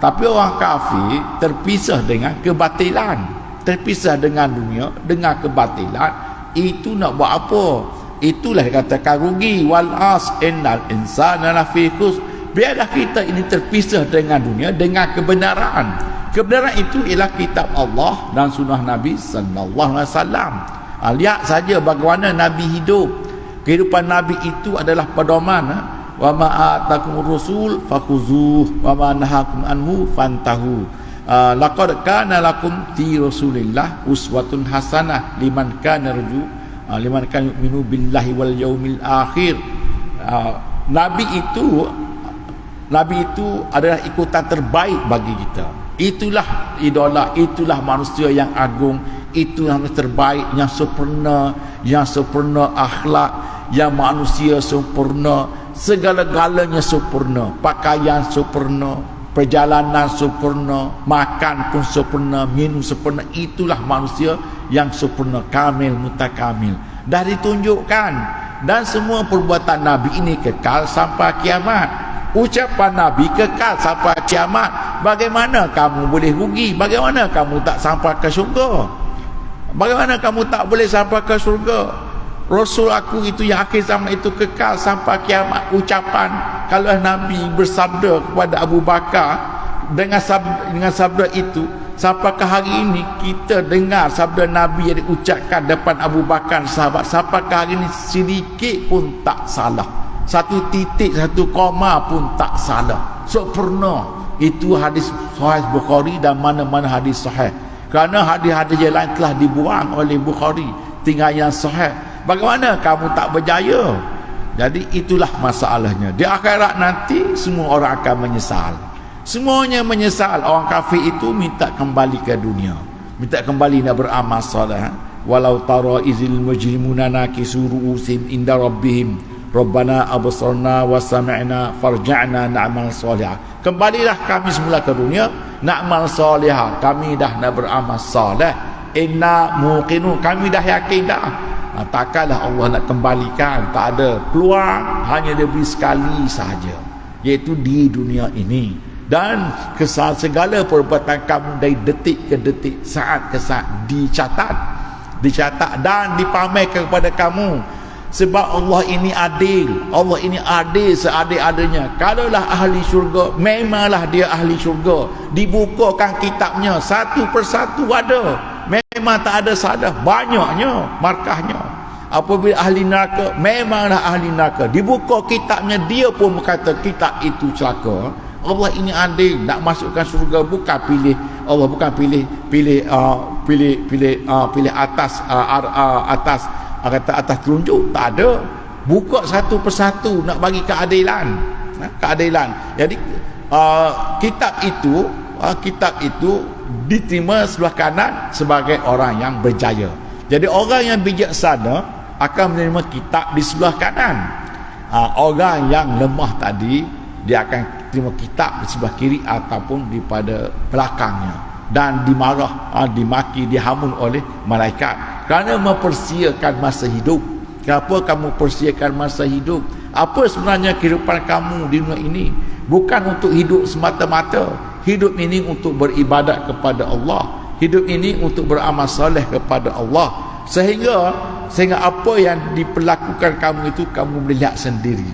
Tapi orang kafir terpisah dengan kebatilan, terpisah dengan dunia dengan kebatilan. Itu nak buat apa? Itulah dikatakan rugi. Wal as innal insana lafi khusr. Biarlah kita ini terpisah dengan dunia dengan kebenaran. Kebenaran itu ialah kitab Allah dan sunnah Nabi sallallahu alaihi wasallam. Lihat saja bagaimana Nabi hidup. Kehidupan Nabi itu adalah pedoman. Wa ma atakumur rasul fakhuzuh wa ma nahakum anhu fantahu. Laqad kana lakum fi Rasulillah uswatun hasanah liman kana yarju liman kan yu'minu billahi wal yaumil akhir. Nabi itu adalah ikutan terbaik bagi kita. Itulah idola, itulah manusia yang agung, itu yang terbaik, yang sempurna akhlak, yang manusia sempurna, segala-galanya sempurna, pakaian sempurna, perjalanan sempurna, makan pun sempurna, minum sempurna. Itulah manusia yang sempurna, kamil, mutakamil. Dah ditunjukkan, dan semua perbuatan Nabi ini kekal sampai kiamat. Ucapan Nabi kekal sampai kiamat. Bagaimana kamu boleh rugi? Bagaimana kamu tak sampai ke syurga? Bagaimana kamu tak boleh sampai ke syurga? Rasul aku itu yang akhir zaman itu kekal sampai kiamat. Ucapan kalau Nabi bersabda kepada Abu Bakar dengan sabda itu, sampai ke hari ini kita dengar sabda Nabi yang diucapkan depan Abu Bakar sahabat, sampai ke hari ini sedikit pun tak salah. Satu titik, satu koma pun tak salah. Sempurna. Itu hadis Sahih Bukhari dan mana-mana hadis sahih. Kerana hadis-hadis yang lain telah dibuang oleh Bukhari, tinggal yang sahih. Bagaimana kamu tak berjaya? Jadi itulah masalahnya. Di akhirat nanti semua orang akan menyesal. Semuanya menyesal. Orang kafir itu minta kembali ke dunia, minta kembali nak beramal soleh. Walau tara izil mujrimuna nakisu ru'usim inda rabbihim Rabbana absarna wa sami'na farja'na na'mal salihah. Kembalilah kami semula ke dunia, na'mal salihah. Kami dah nak beramal saleh. Inna muqinu, kami dah yakin dah. Takkanlah Allah nak kembalikan, tak ada peluang, hanya dia beri sekali saja, iaitu di dunia ini. Dan segala perbuatan kamu dari detik ke detik, saat ke saat dicatat dan dipamerkan kepada kamu. Sebab Allah ini adil. Allah ini adil seadil-adilnya. Kalaulah ahli syurga, memanglah dia ahli syurga. Dibukakan kitabnya satu persatu ada. Memang tak ada salah, banyaknya markahnya. Apabila ahli neraka, memanglah ahli neraka. Dibuka kitabnya, dia pun berkata kitab itu celaka. Allah ini adil. Nak masukkan syurga bukan pilih. Allah bukan pilih atas atas telunjuk, tak ada. Buka satu persatu nak bagi keadilan. Jadi kitab itu diterima sebelah kanan sebagai orang yang berjaya. Jadi orang yang bijaksana akan menerima kitab di sebelah kanan. Orang yang lemah tadi, dia akan terima kitab di sebelah kiri ataupun di pada belakangnya, dan dimarah, dimaki, dihamun oleh malaikat kerana mempersiakan masa hidup. Kenapa kamu persiakan masa hidup? Apa sebenarnya kehidupan kamu di dunia ini? Bukan untuk hidup semata-mata. Hidup ini untuk beribadat kepada Allah. Hidup ini untuk beramal soleh kepada Allah. Sehingga apa yang diperlakukan kamu itu kamu melihat sendiri.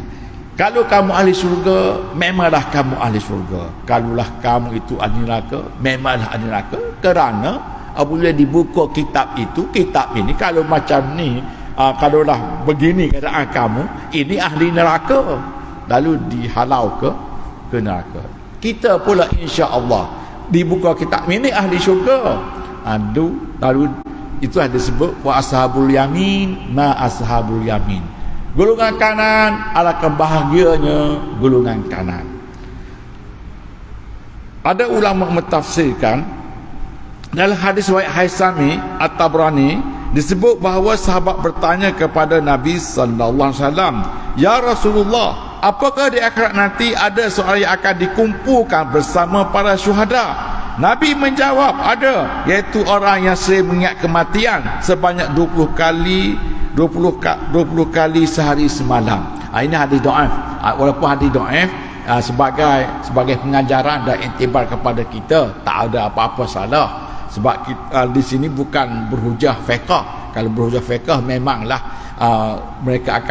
Kalau kamu ahli syurga, memanglah kamu ahli syurga. Kalaulah kamu itu ahli neraka, memanglah ahli neraka. Kerana apabila dibuka kitab itu, kitab ini kalau macam ni, kalaulah begini keadaan kamu, ini ahli neraka, lalu dihalau ke neraka. Kita pula insya-Allah dibuka kitab ini ahli syurga. Lalu itu ada disebut wa ashabul yamin ma ashabul yamin. Golongan kanan, alangkah bahagianya golongan kanan. Ada ulama mentafsirkan dalam hadis riwayat Haisami At-Tabrani disebut bahawa sahabat bertanya kepada Nabi sallallahu alaihi wasallam, "Ya Rasulullah, apakah di akhirat nanti ada seorang yang akan dikumpulkan bersama para syuhada?" Nabi menjawab, ada, iaitu orang yang sering mengingat kematian sebanyak 20 kali sehari semalam. Ini hadis dhaif. Walaupun hadis dhaif, sebagai pengajaran dan iktibar kepada kita, tak ada apa-apa salah. Sebab kita, di sini bukan berhujah fiqh. Kalau berhujah fiqh memanglah mereka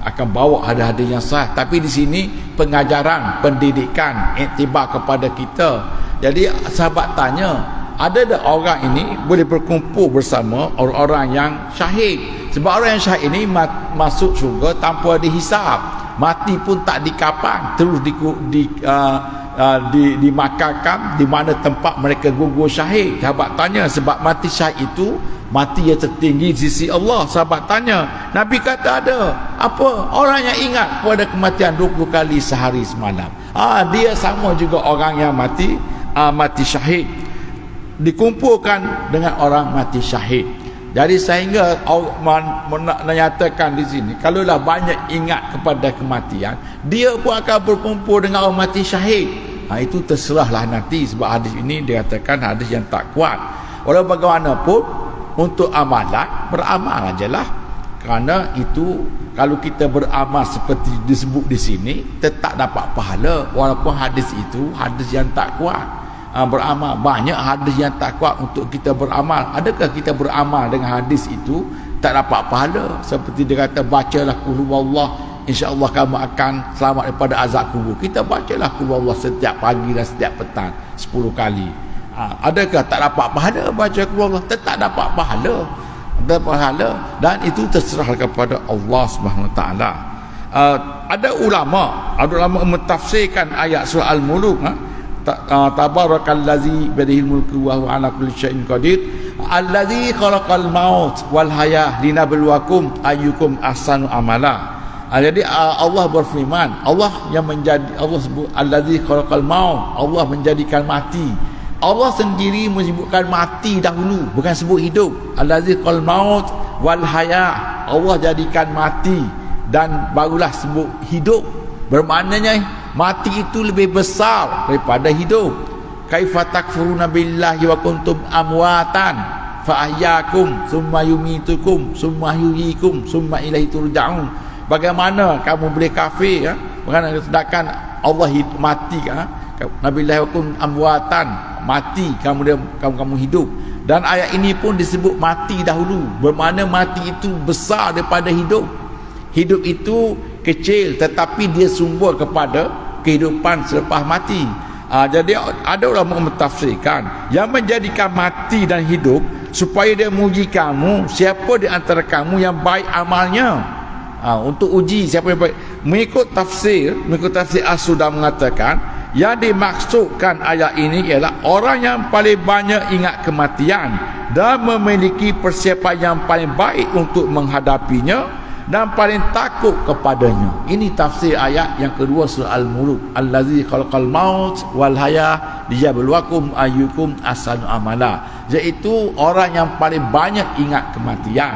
akan bawa hadis-hadis yang sah. Tapi di sini pengajaran, pendidikan, iktibar kepada kita. Jadi sahabat tanya, ada tak orang ini boleh berkumpul bersama orang-orang yang syahid? Sebab orang yang syahid ini masuk syurga tanpa dihisap, mati pun tak dikapang, terus dimakamkan di mana tempat mereka gugur syahid. Sahabat tanya, sebab mati syahid itu mati yang tertinggi di sisi Allah. Sahabat tanya, Nabi kata ada. Apa? Orang yang ingat kepada kematian 20 kali sehari semalam. Dia sama juga orang yang mati syahid, dikumpulkan dengan orang mati syahid. Jadi sehingga menyatakan di sini, kalaulah banyak ingat kepada kematian, dia pun akan berkumpul dengan orang mati syahid. Itu terserahlah nanti, sebab hadis ini dikatakan hadis yang tak kuat. Walau bagaimanapun, untuk amalan, beramal ajalah. Kerana itu, kalau kita beramal seperti disebut di sini, tetap dapat pahala, walaupun hadis itu hadis yang tak kuat. Beramal, banyak hadis yang tak kuat untuk kita beramal. Adakah kita beramal dengan hadis itu tak dapat pahala? Seperti dia kata, bacalah qul huwallah, insya-Allah kamu akan selamat daripada azab kubur. Kita bacalah qul huwallah setiap pagi dan setiap petang 10 kali. Adakah tak dapat pahala baca qul huwallah? Tetap dapat pahala. Dan itu terserah kepada Allah Subhanahu Wa Taala. Ada ulama mentafsirkan ayat surah Al-Mulk, tabarakallazi biyadihil mulku wa huwa ala kulli syai'in qadir allazi khalaqal maut wal hayah linabluwakum ayyukum ahsanu amala. Jadi Allah berfirman, Allah sebut allazi khalaqal maut, Allah menjadikan mati. Allah sendiri menyebutkan mati dahulu, bukan sebut hidup. Allazi khalaqal maut wal hayah, Allah jadikan mati dan barulah sebut hidup. Bermaknanya mati itu lebih besar daripada hidup. Kaifa takfuruna billahi wa kuntum amwatan fa ahyakum summa yumitukum summa yuhyikum summa ilaihi turja'un. Bagaimana kamu boleh kafir, sedangkan Allah mati, nabillahi wa kuntum amwatan, mati kamu hidup. Dan ayat ini pun disebut mati dahulu, bermakna mati itu besar daripada hidup. Hidup itu kecil, tetapi dia sumber kepada kehidupan selepas mati. Jadi ada orang mentafsirkan yang menjadikan mati dan hidup supaya dia menguji kamu, siapa di antara kamu yang baik amalnya. Untuk uji siapa yang baik. Mengikut tafsir As-Sudah mengatakan, yang dimaksudkan ayat ini ialah orang yang paling banyak ingat kematian dan memiliki persiapan yang paling baik untuk menghadapinya dan paling takut kepadanya. Ini tafsir ayat yang kedua surah Al-Mulk, allazi khalaqal maut wal hayah liyabluwakum ayyukum ahsanu amala, iaitu orang yang paling banyak ingat kematian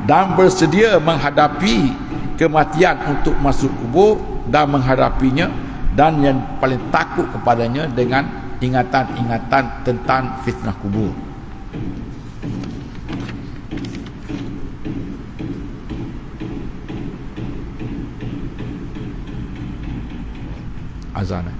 dan bersedia menghadapi kematian untuk masuk kubur dan menghadapinya, dan yang paling takut kepadanya dengan ingatan-ingatan tentang fitnah kubur. Azan. Amin.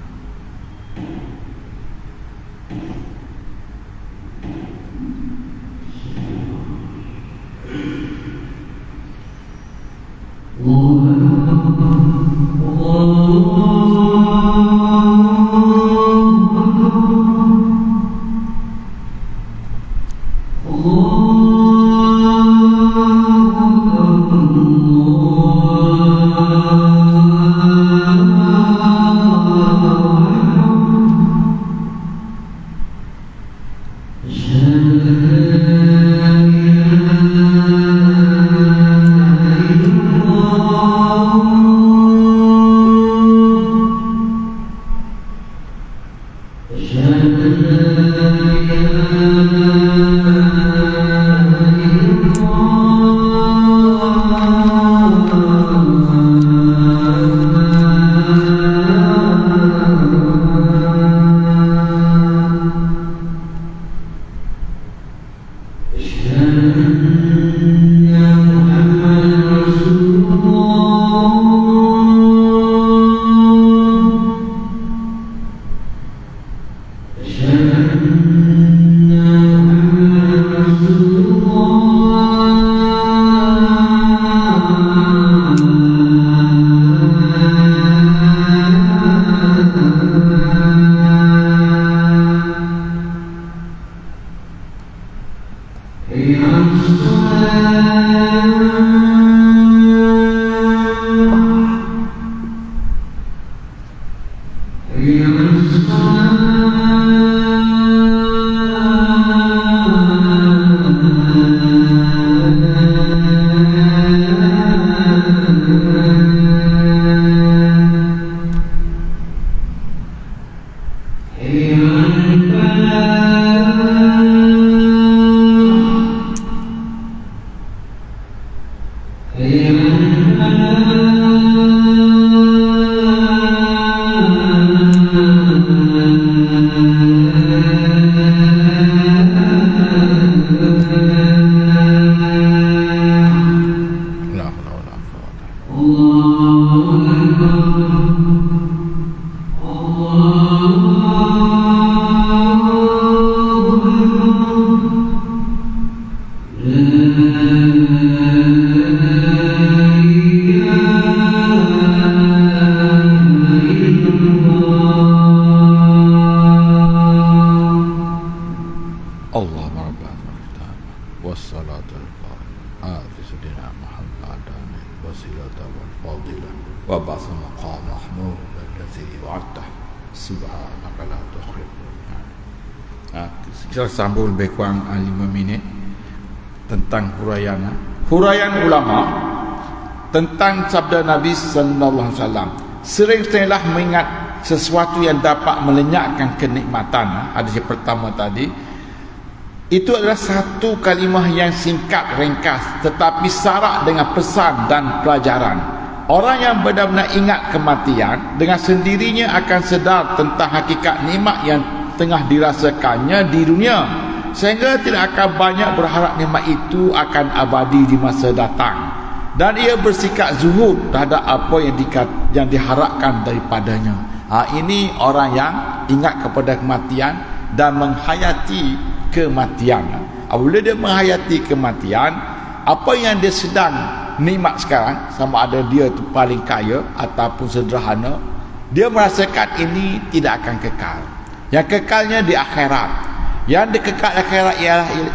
Allah rabbana wassalatul sayyidina Muhammad wasilata wal fadilah wa ba'sa maqam mahmud alladhi wa'ata subhanaka la tukhlif. Kita sambung lebih kurang 5 minit tentang huraian ulama tentang sabda Nabi sallallahu alaihi wasallam. Sering-seringlah mengingat sesuatu yang dapat melenyapkan kenikmatan. Hadis yang pertama tadi itu adalah satu kalimah yang singkat, ringkas, tetapi syarat dengan pesan dan pelajaran. Orang yang benar-benar ingat kematian dengan sendirinya akan sedar tentang hakikat nikmat yang tengah dirasakannya di dunia, sehingga tidak akan banyak berharap nikmat itu akan abadi di masa datang, dan ia bersikap zuhud terhadap apa yang diharapkan daripadanya. Ini orang yang ingat kepada kematian dan menghayati kematian. Apabila dia menghayati kematian, apa yang dia sedang nikmat sekarang, sama ada dia tu paling kaya ataupun sederhana, dia merasakan ini tidak akan kekal. Yang kekalnya di akhirat. Yang dikekal akhirat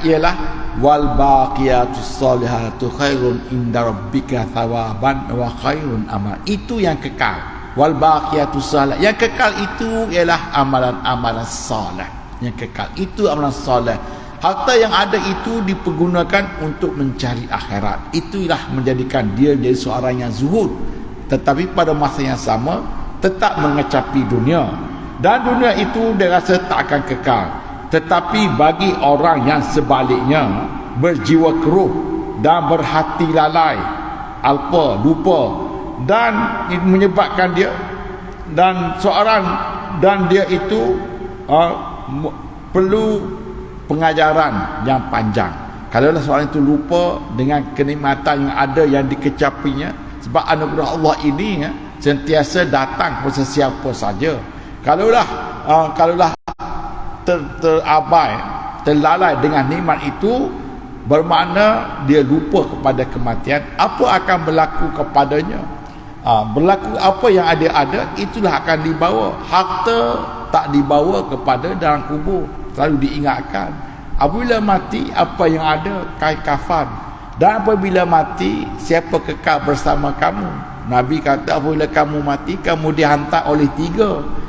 ialah wal baqiyatus salihatu khairun inda rabbika thawaban wa khairun amal. Itu yang kekal. Wal baqiyatus salih. Yang kekal itu ialah amalan-amalan salih. Yang kekal itu amalan salih. Harta yang ada itu dipergunakan untuk mencari akhirat. Itulah menjadikan dia menjadi seorang yang zuhud, tetapi pada masa yang sama tetap mengecapi dunia. Dan dunia itu dia rasa tak akan kekal. Tetapi bagi orang yang sebaliknya, berjiwa keruh dan berhati lalai, alpa, lupa, dan menyebabkan dia dan dia itu perlu pengajaran yang panjang. Kalau seorang itu lupa dengan kenikmatan yang ada yang dikecapinya, sebab anugerah Allah ini sentiasa datang kepada siapa saja. Kalaulah terabai, terlalai dengan nikmat itu, bermakna dia lupa kepada kematian. Apa akan berlaku kepadanya? Berlaku apa yang ada, itulah akan dibawa. Harta tak dibawa kepada dalam kubur, selalu diingatkan. Apabila mati, apa yang ada? Kain kafan. Dan apabila mati, siapa kekal bersama kamu? Nabi kata apabila kamu mati, kamu dihantar oleh 3.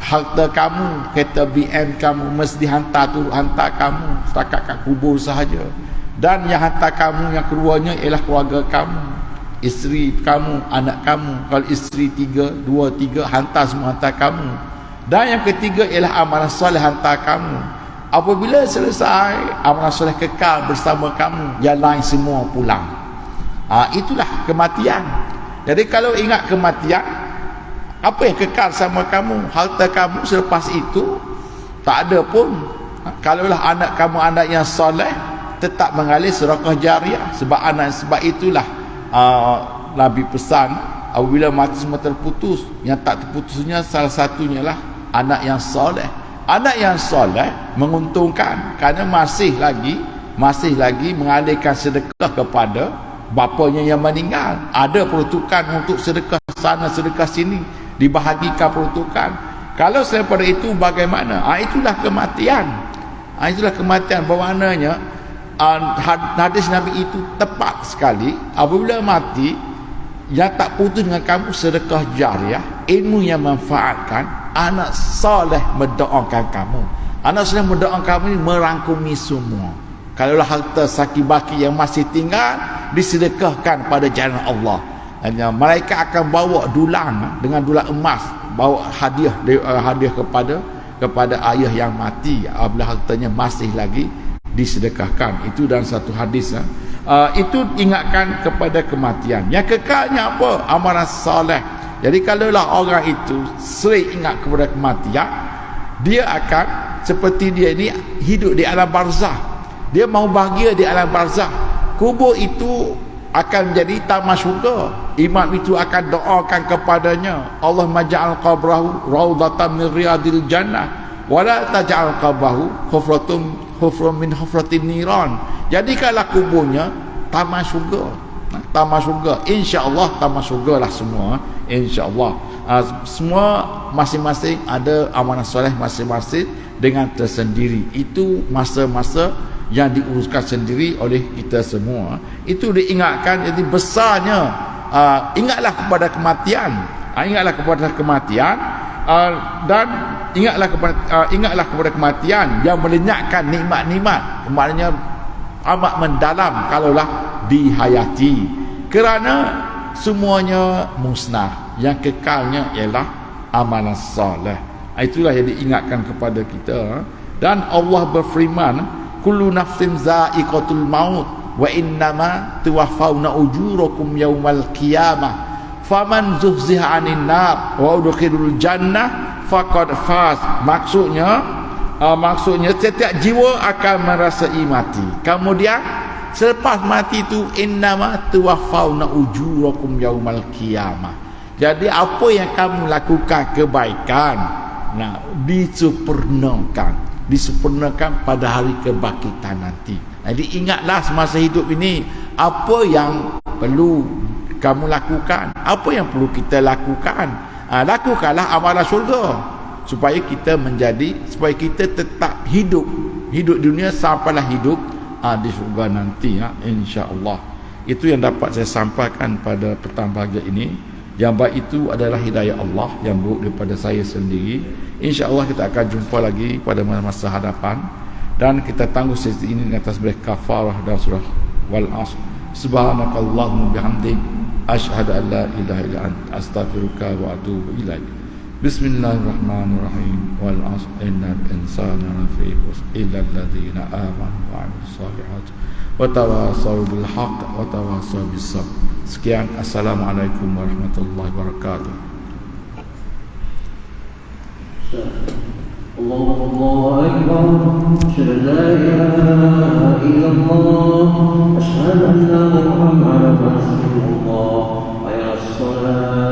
Harta kamu, kereta BM kamu mesti hantar kamu setakat kat kubur sahaja. Dan yang hantar kamu yang keduanya ialah keluarga kamu, isteri kamu, anak kamu. Kalau isteri 3, 2, 3, hantar semua hantar kamu. Dan yang ketiga ialah amalan soleh hantar kamu. Apabila selesai, amalan soleh kekal bersama kamu, yang lain semua pulang. Itulah kematian. Jadi kalau ingat kematian, apa yang kekal sama kamu? Harta kamu selepas itu tak ada pun. Kalaulah anak kamu anak yang soleh, tetap mengalir sedekah jariah. Sebab itulah Nabi pesan, apabila mati semua terputus, yang tak terputusnya salah satunya lah anak yang soleh. Anak yang soleh menguntungkan kerana masih lagi mengalihkan sedekah kepada bapanya yang meninggal. Ada peruntukan untuk sedekah sana sedekah sini, dibahagikan peruntukan. Kalau selain pada itu bagaimana? Itulah kematian. Itulah kematian. Bermaknanya hadis Nabi itu tepat sekali. Apabila mati, yang tak putus dengan kamu sedekah jariah, ilmu yang manfaatkan, anak soleh mendoakan kamu. Anak soleh mendoakan kamu ini merangkumi semua. Kalaulah harta saki-baki yang masih tinggal, disedekahkan pada jalan Allah. Mereka akan bawa dulang dengan dulang emas, bawa hadiah kepada ayah yang mati apabila hartanya masih lagi disedekahkan. Itu dalam satu hadis. Itu ingatkan kepada kematian. Yang kekalnya apa? Amalan soleh. Jadi kalaulah orang itu sering ingat kepada kematian, dia akan seperti dia ini hidup di alam barzah. Dia mau bahagia di alam barzah. Kubur itu akan menjadi taman syurga. Imam itu akan doakan kepadanya, Allah maj'al qabrahu raudhatan min riyadil jannah wala taj'al qabrahu hufratan min hufratin niran. Jadikanlah kuburnya taman syurga. Taman syurga, insya-Allah taman syurga lah semua, insya-Allah. Semua masing-masing ada amalan soleh masing-masing, dengan tersendiri. Itu masa-masa yang diuruskan sendiri oleh kita semua. Itu diingatkan, jadi besarnya ingatlah kepada kematian. Ingatlah kepada kematian, dan ingatlah kepada kematian yang melenyapkan nikmat-nikmat. Maknanya amat mendalam kalaulah dihayati, kerana semuanya musnah. Yang kekalnya ialah amalan soleh. Itulah yang diingatkan kepada kita. Dan Allah berfirman, kullu nafsin za'iqatul maut wa innama tuwaffawna ujurakum yawmal qiyamah faman zuhziha 'anil nar wa udkhilul jannah faqad faz. Maksudnya setiap jiwa akan merasai mati. Kemudian selepas mati itu innama tuwaffawna ujurakum yawmal qiyamah. Jadi apa yang kamu lakukan kebaikan, disempurnakan pada hari kebangkitan nanti. Jadi ingatlah semasa hidup ini apa yang perlu kamu lakukan, apa yang perlu kita lakukan. Lakukanlah amalan syurga supaya kita tetap hidup dunia sampailah hidup di syurga nanti, insya-Allah. Itu yang dapat saya sampaikan pada petang pagi ini. Yang baik itu adalah hidayah Allah, yang buruk daripada saya sendiri. InsyaAllah kita akan jumpa lagi pada masa hadapan. Dan kita tangguh sesi ini dengan tasbih kafarah dan surah Wal Asr. Subhanakallahumma bihamdik, asyhadu an la ilaha illa anta, astaghfiruka wa atubu ilaik. Bismillahirrahmanirrahim. Wal asr innal insana lafi khusr illa alladhina amanu wa 'amilus solihati wa tawasaw bil haqq wa tawasaw bis sabr. Sekian, assalamualaikum warahmatullahi wabarakatuh. Allahu akbar, asyhadu an la ilaha illallah, asyhadu anna Muhammadan rasulullah. Hayya as-salat